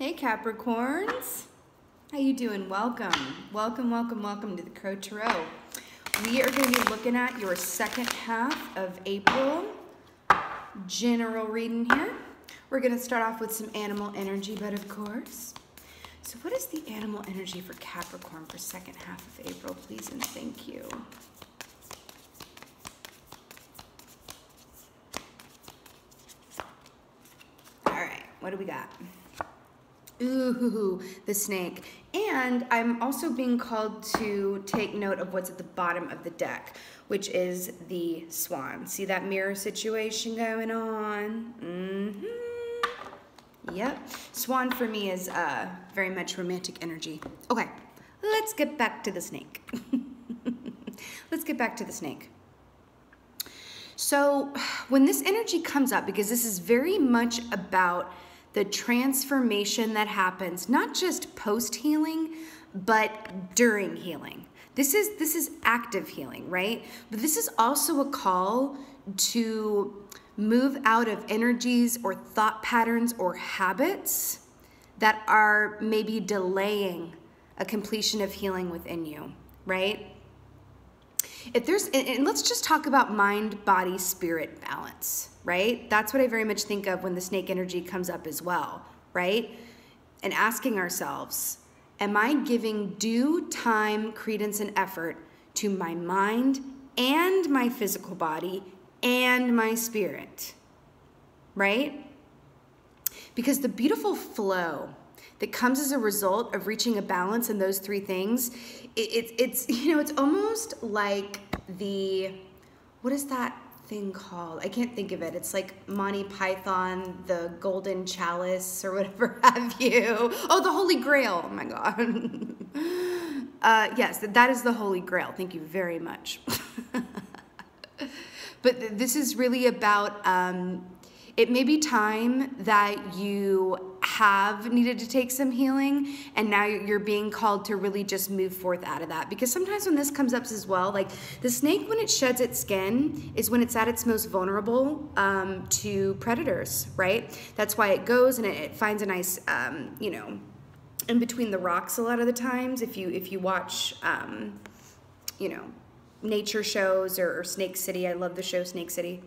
Hey Capricorns, how you doing? Welcome to the Crow Tarot. We are going to be looking at your second half of April general reading here. We're going to start off with some animal energy, but of course. So what is the animal energy for Capricorn for second half of April, please and thank you. All right, what do we got? Ooh, the snake. And I'm also being called to take note of what's at the bottom of the deck, which is the swan. See that mirror situation going on? Yep. Swan for me is very much romantic energy. Okay, let's get back to the snake. Let's get back to the snake. So when this energy comes up, because this is very much about the transformation that happens, not just post-healing, but during healing. This is active healing, right? But this is also a call to move out of energies or thought patterns or habits that are maybe delaying a completion of healing within you, right? If there's, and let's just talk about mind, body, spirit balance, right? That's what I very much think of when the snake energy comes up as well, right? And asking ourselves, am I giving due time, credence, and effort to my mind and my physical body and my spirit, right? Because the beautiful flow that comes as a result of reaching a balance in those three things, it's you know, it's almost like what is that thing called? I can't think of it. It's like Monty Python, the Golden Chalice or whatever have you. Oh, the Holy Grail. Oh my God. Yes, that is the Holy Grail. Thank you very much. But this is really about, it may be time that you have needed to take some healing and now you're being called to really just move forth out of that. Because sometimes when this comes up as well, like the snake, when it sheds its skin is when it's at its most vulnerable to predators, right? That's why it goes and it finds a nice, you know, in between the rocks a lot of the times. If you watch, you know, nature shows or Snake City, I love the show Snake City.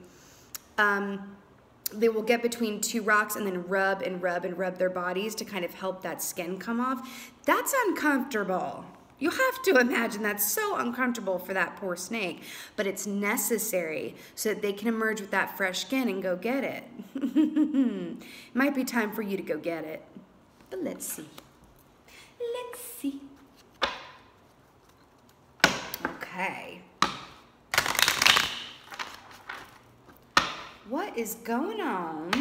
They will get between two rocks and then rub and rub and rub their bodies to kind of help that skin come off. That's uncomfortable. You have to imagine that's so uncomfortable for that poor snake, but it's necessary so that they can emerge with that fresh skin and go get it. It might be time for you to go get it, but let's see. Let's see. Okay. What is going on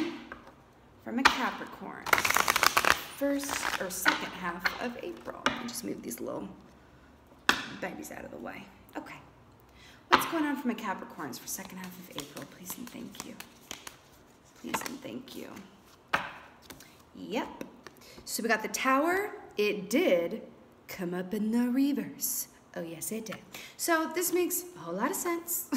from a Capricorn first or second half of April? Let me just move these little babies out of the way. Okay. What's going on from a Capricorn's for second half of April? Please and thank you. Please and thank you. Yep. So we got the Tower. It did come up in the reverse. Oh, yes, it did. So this makes a whole lot of sense.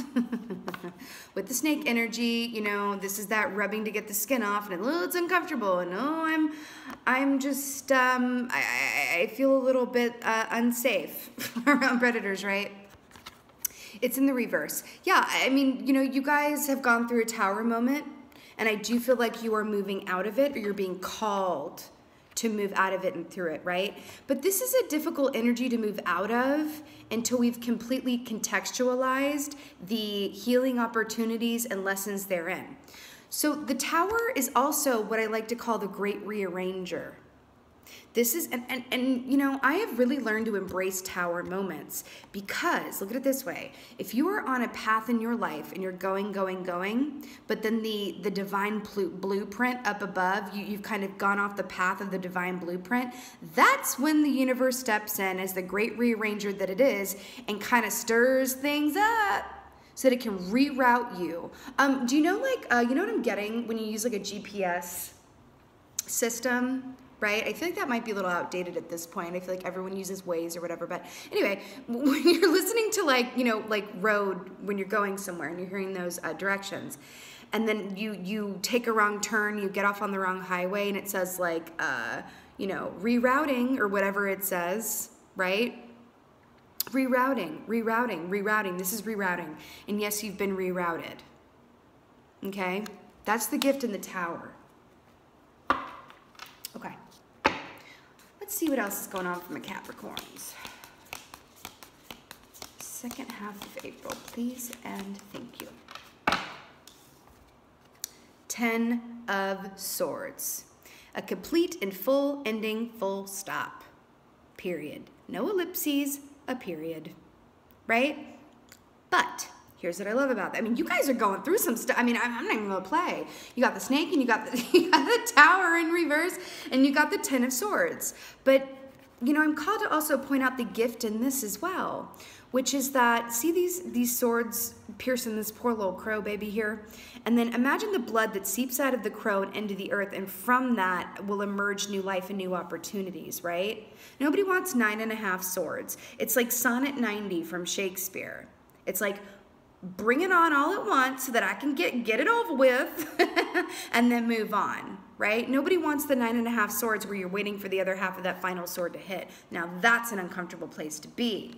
With the snake energy, you know, this is that rubbing to get the skin off, and it's uncomfortable, and oh, I'm just, I feel a little bit unsafe around predators, right? It's in the reverse. Yeah, I mean, you know, you guys have gone through a Tower moment, and I do feel like you are moving out of it, or you're being called to move out of it and through it, right? But this is a difficult energy to move out of until we've completely contextualized the healing opportunities and lessons therein. So the Tower is also what I like to call the great rearranger. This is, and you know, I have really learned to embrace Tower moments because, look at it this way, if you are on a path in your life and you're going, but then the divine blueprint up above, you've kind of gone off the path of the divine blueprint, that's when the universe steps in as the great rearranger that it is and kind of stirs things up so that it can reroute you. Do you know, like, you know what I'm getting when you use like a GPS system? Right? I feel like that might be a little outdated at this point. I feel like everyone uses Waze or whatever. But anyway, when you're listening to like, you know, like road, when you're going somewhere and you're hearing those directions, and then you take a wrong turn, you get off on the wrong highway, and it says like, you know, rerouting or whatever it says, right? Rerouting, rerouting, rerouting. This is rerouting. And yes, you've been rerouted. Okay? That's the gift in the Tower. Okay. Let's see what else is going on for my Capricorns. Second half of April, please and thank you. 10 of Swords. A complete and full ending, full stop. Period. No ellipses, a period. Right? But here's what I love about that. I mean, you guys are going through some stuff. I mean, I'm not even gonna play. You got the Snake and you got the Tower in reverse and you got the 10 of Swords. But, you know, I'm called to also point out the gift in this as well, which is that, see these swords piercing this poor little crow baby here? And then imagine the blood that seeps out of the crow and into the earth, and from that will emerge new life and new opportunities, right? Nobody wants 9.5 swords. It's like Sonnet 90 from Shakespeare. It's like, bring it on all at once so that I can get it over with and then move on, right? Nobody wants the 9.5 swords where you're waiting for the other half of that final sword to hit. Now that's an uncomfortable place to be.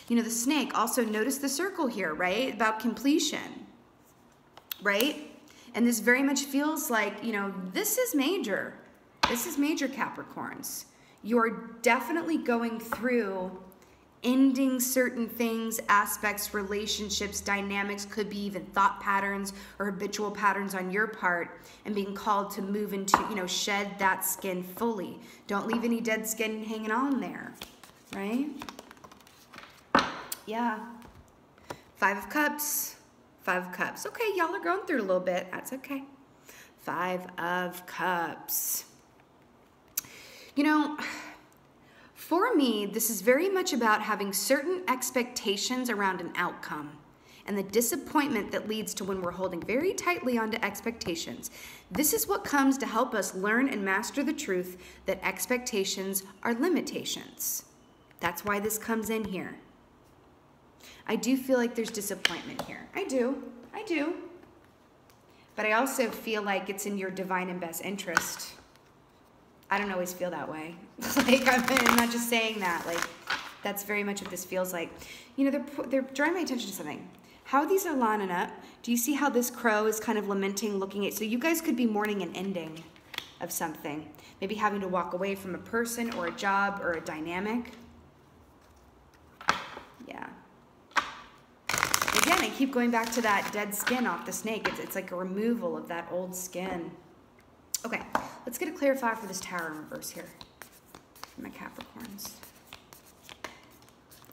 You know, the Snake, also notice the circle here, right? About completion, right? And this very much feels like, you know, this is major. This is major, Capricorns. You're definitely going through ending certain things, aspects, relationships, dynamics, could be even thought patterns or habitual patterns on your part, and being called to move into, you know, shed that skin fully. Don't leave any dead skin hanging on there, right? Yeah. 5 of Cups. 5 of Cups. Okay, y'all are going through it a little bit. That's okay. 5 of Cups. You know, for me, this is very much about having certain expectations around an outcome and the disappointment that leads to when we're holding very tightly onto expectations. This is what comes to help us learn and master the truth that expectations are limitations. That's why this comes in here. I do feel like there's disappointment here. I do. But I also feel like it's in your divine and best interest. I don't always feel that way. Like, I'm not just saying that. Like, that's very much what this feels like. You know, they're drawing my attention to something. How these are lining up, do you see how this crow is kind of lamenting, looking at, so you guys could be mourning an ending of something. Maybe having to walk away from a person or a job or a dynamic. Yeah. Again, I keep going back to that dead skin off the Snake. It's like a removal of that old skin. Okay, let's get a clarifier for this Tower in reverse here for my Capricorns.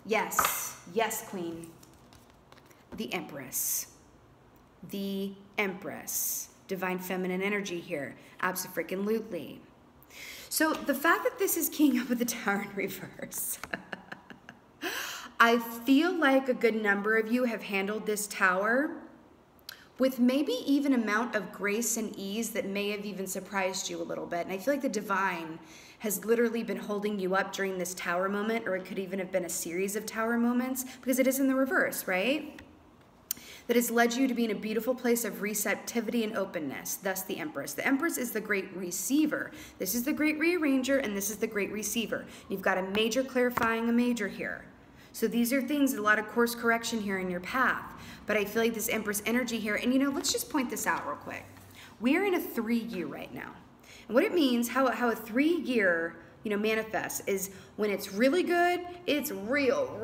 Yes, yes, Queen. The Empress. The Empress. Divine feminine energy here. Abso-freaking-lutely. So the fact that this is keying up with the Tower in reverse, I feel like a good number of you have handled this Tower with maybe even amount of grace and ease that may have even surprised you a little bit. And I feel like the divine has literally been holding you up during this Tower moment, or it could even have been a series of Tower moments, because it is in the reverse, right? That has led you to be in a beautiful place of receptivity and openness, thus the Empress. The Empress is the great receiver. This is the great rearranger, and this is the great receiver. You've got a major clarifying a major here. So these are things, a lot of course correction here in your path. But I feel like this Empress energy here, and you know, let's just point this out real quick. We are in a 3-year right now. And what it means, how a 3-year, you know, manifests is when it's really good, it's real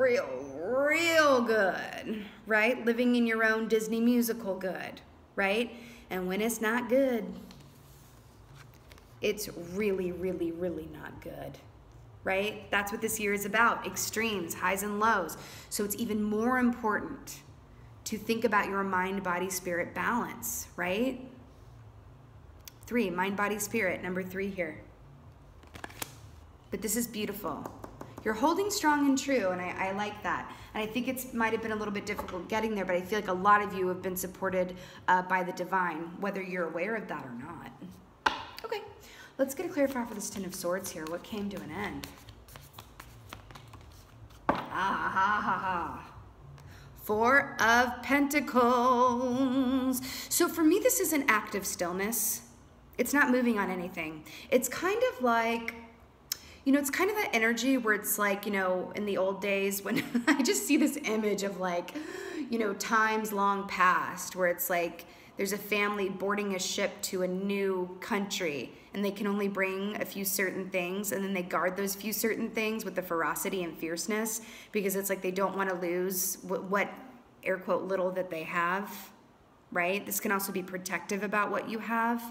good, right? Living in your own Disney musical good, right? And when it's not good, it's really not good. Right? That's what this year is about. Extremes, highs and lows. So it's even more important to think about your mind, body, spirit balance, right? 3, mind, body, spirit, number 3 here. But this is beautiful. You're holding strong and true, and I like that. And I think it might have been a little bit difficult getting there, but I feel like a lot of you have been supported by the divine, whether you're aware of that or not. Okay. Let's get a clarifier for this 10 of Swords here. What came to an end? Ah, ha, ha, ha. 4 of Pentacles. So for me, this is an act of stillness. It's not moving on anything. It's kind of like You know, it's kind of that energy where it's like, you know, in the old days when I just see this image of like, you know, times long past where it's like there's a family boarding a ship to a new country and they can only bring a few certain things, and then they guard those few certain things with the ferocity and fierceness because it's like they don't want to lose what air quote little that they have. Right? This can also be protective about what you have,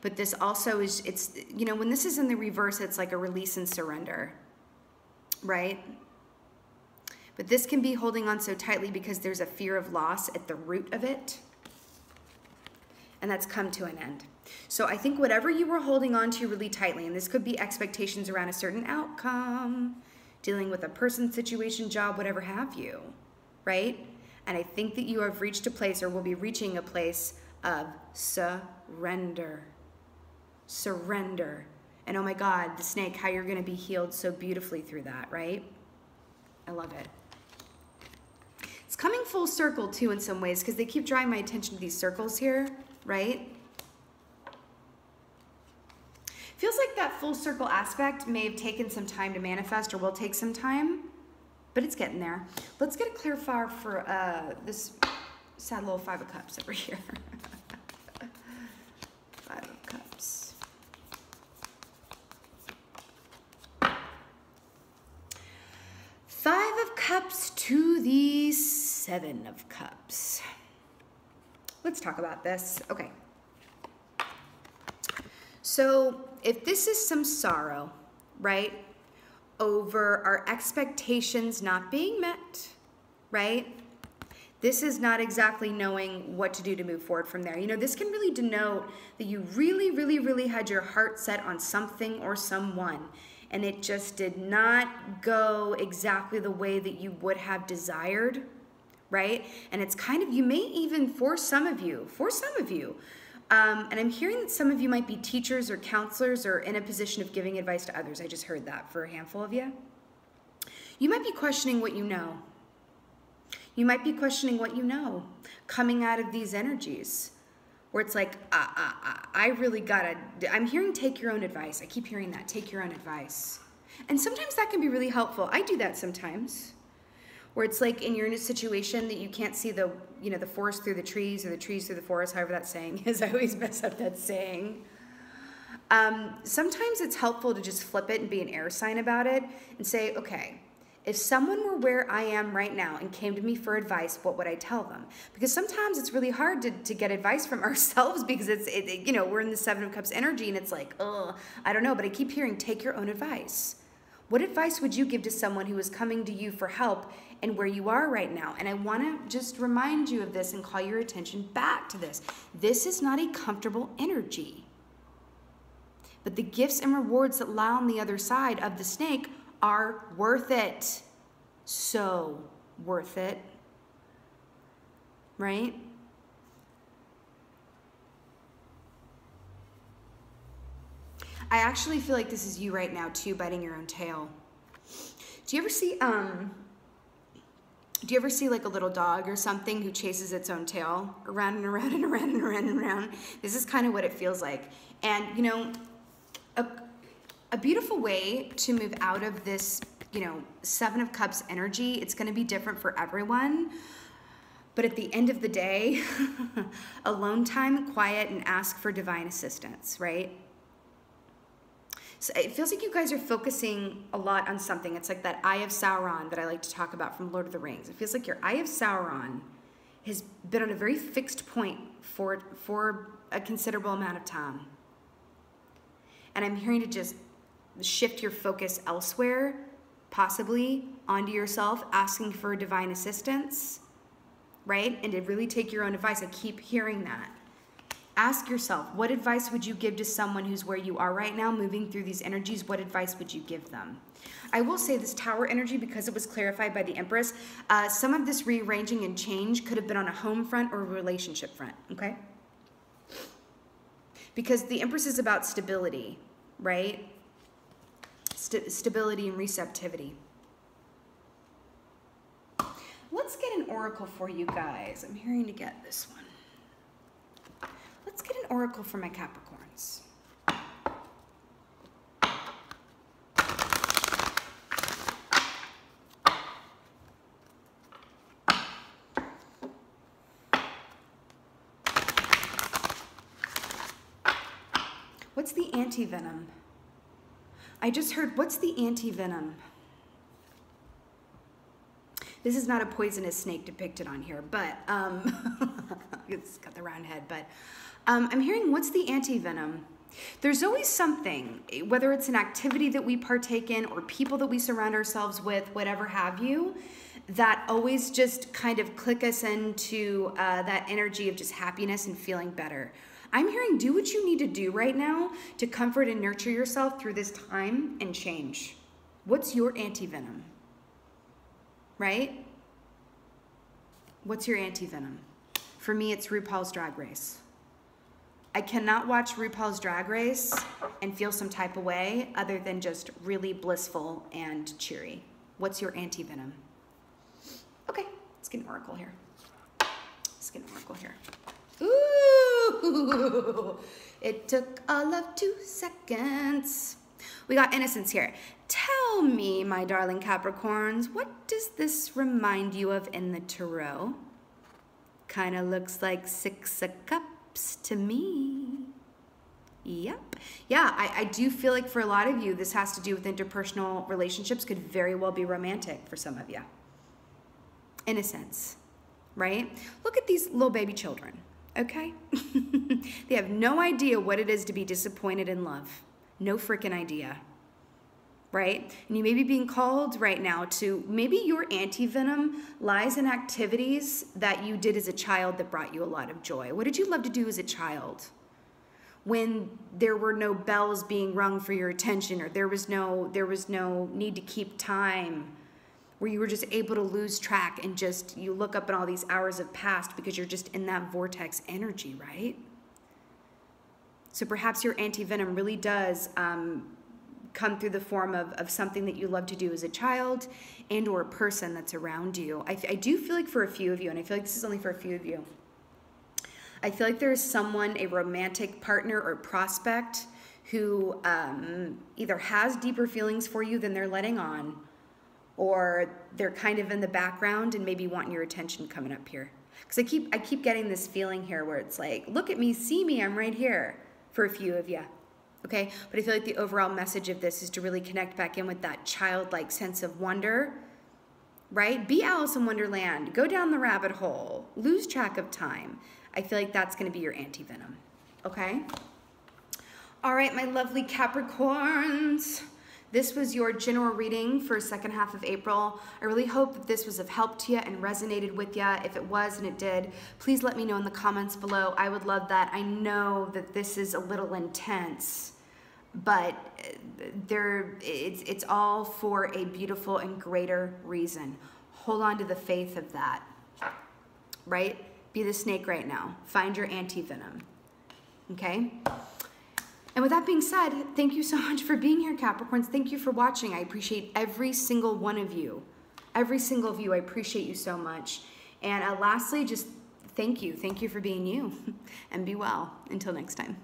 but this also is, it's, you know, when this is in the reverse, it's like a release and surrender, right? But this can be holding on so tightly because there's a fear of loss at the root of it, and that's come to an end. So I think whatever you were holding on to really tightly, and this could be expectations around a certain outcome, dealing with a person, situation, job, whatever have you, right? And I think that you have reached a place, or will be reaching a place of surrender. Surrender. And oh my God, the snake, how you're going to be healed so beautifully through that, right? I love it. It's coming full circle too in some ways because they keep drawing my attention to these circles here, right? Feels like that full circle aspect may have taken some time to manifest or will take some time. But it's getting there. Let's get a clarifier for this sad little 5 of Cups over here. 5 of Cups. 5 of Cups to the 7 of Cups. Let's talk about this. Okay. So if this is some sorrow, right? Over our expectations not being met, right? This is not exactly knowing what to do to move forward from there. You know, this can really denote that you really had your heart set on something or someone, and it just did not go exactly the way that you would have desired, right? And it's kind of, you may even, for some of you, and I'm hearing that some of you might be teachers or counselors or in a position of giving advice to others. I just heard that for a handful of you. You might be questioning what you know. You might be questioning what you know coming out of these energies where it's like, I really gotta, I'm hearing take your own advice. I keep hearing that, take your own advice. And sometimes that can be really helpful. I do that sometimes. Where it's like you're in a situation that you can't see the, you know, the forest through the trees or the trees through the forest, however that saying is. I always mess up that saying. Sometimes it's helpful to just flip it and be an air sign about it and say, okay, if someone were where I am right now and came to me for advice, what would I tell them? Because sometimes it's really hard to get advice from ourselves because you know, we're in the 7 of Cups energy and it's like, I don't know, but I keep hearing take your own advice. What advice would you give to someone who is coming to you for help and where you are right now? And I want to just remind you of this and call your attention back to this. This is not a comfortable energy. But the gifts and rewards that lie on the other side of the snake are worth it. So worth it. Right? I actually feel like this is you right now too, biting your own tail. Do you ever see like a little dog or something who chases its own tail around and around and around and around and around? This is kind of what it feels like. And you know, a beautiful way to move out of this, you know, 7 of Cups energy, it's going to be different for everyone. But at the end of the day, alone time, quiet, and ask for divine assistance, right? So it feels like you guys are focusing a lot on something. It's like that Eye of Sauron that I like to talk about from Lord of the Rings. It feels like your Eye of Sauron has been on a very fixed point for a considerable amount of time. And I'm hearing to just shift your focus elsewhere, possibly onto yourself, asking for divine assistance, right? And to really take your own advice. I keep hearing that. Ask yourself, what advice would you give to someone who's where you are right now, moving through these energies? What advice would you give them? I will say this Tower energy, because it was clarified by the Empress, some of this rearranging and change could have been on a home front or a relationship front, okay? Because the Empress is about stability, right? Stability and receptivity. Let's get an oracle for you guys. I'm hearing to get this one. Let's get an oracle for my Capricorns. What's the antivenom? I just heard, what's the antivenom? This is not a poisonous snake depicted on here, but it's got the round head, but I'm hearing, what's the antivenom? There's always something, whether it's an activity that we partake in or people that we surround ourselves with, whatever have you, that always just kind of click us into that energy of just happiness and feeling better. I'm hearing, do what you need to do right now to comfort and nurture yourself through this time and change. What's your antivenom? Right? What's your antivenom? For me, it's RuPaul's Drag Race. I cannot watch RuPaul's Drag Race and feel some type of way other than just really blissful and cheery. What's your antivenom? Okay, let's get an oracle here. Let's get an oracle here. Ooh, it took all of 2 seconds. We got innocence here. Tell me, my darling Capricorns, what does this remind you of in the tarot? Kind of looks like 6 of Cups to me. Yep. Yeah, I do feel like for a lot of you, this has to do with interpersonal relationships, could very well be romantic for some of you. Innocence, right? Look at these little baby children, okay? They have no idea what it is to be disappointed in love. No freaking idea, right? And you may be being called right now to, maybe your antivenom lies in activities that you did as a child that brought you a lot of joy. What did you love to do as a child? When there were no bells being rung for your attention, or there was no need to keep time, where you were just able to lose track and just, you look up and all these hours have passed because you're just in that vortex energy, right? So perhaps your antivenom really does come through the form of something that you love to do as a child and or a person that's around you. I do feel like for a few of you, and I feel like this is only for a few of you, I feel like there is someone, a romantic partner or prospect who either has deeper feelings for you than they're letting on, or they're kind of in the background and maybe wanting your attention coming up here. Because I keep getting this feeling here where it's like, look at me, see me, I'm right here, for a few of you, okay? But I feel like the overall message of this is to really connect back in with that childlike sense of wonder, right? Be Alice in Wonderland, go down the rabbit hole, lose track of time. I feel like that's gonna be your antivenom, okay? All right, my lovely Capricorns. This was your general reading for second half of April. I really hope that this was of help to you and resonated with you. If it was and it did, please let me know in the comments below. I would love that. I know that this is a little intense, but it's all for a beautiful and greater reason. Hold on to the faith of that, right? Be the snake right now. Find your antivenom, okay? And with that being said, thank you so much for being here, Capricorns. Thank you for watching. I appreciate every single one of you. Every single of you, I appreciate you so much. And lastly, just thank you. Thank you for being you. And be well. Until next time.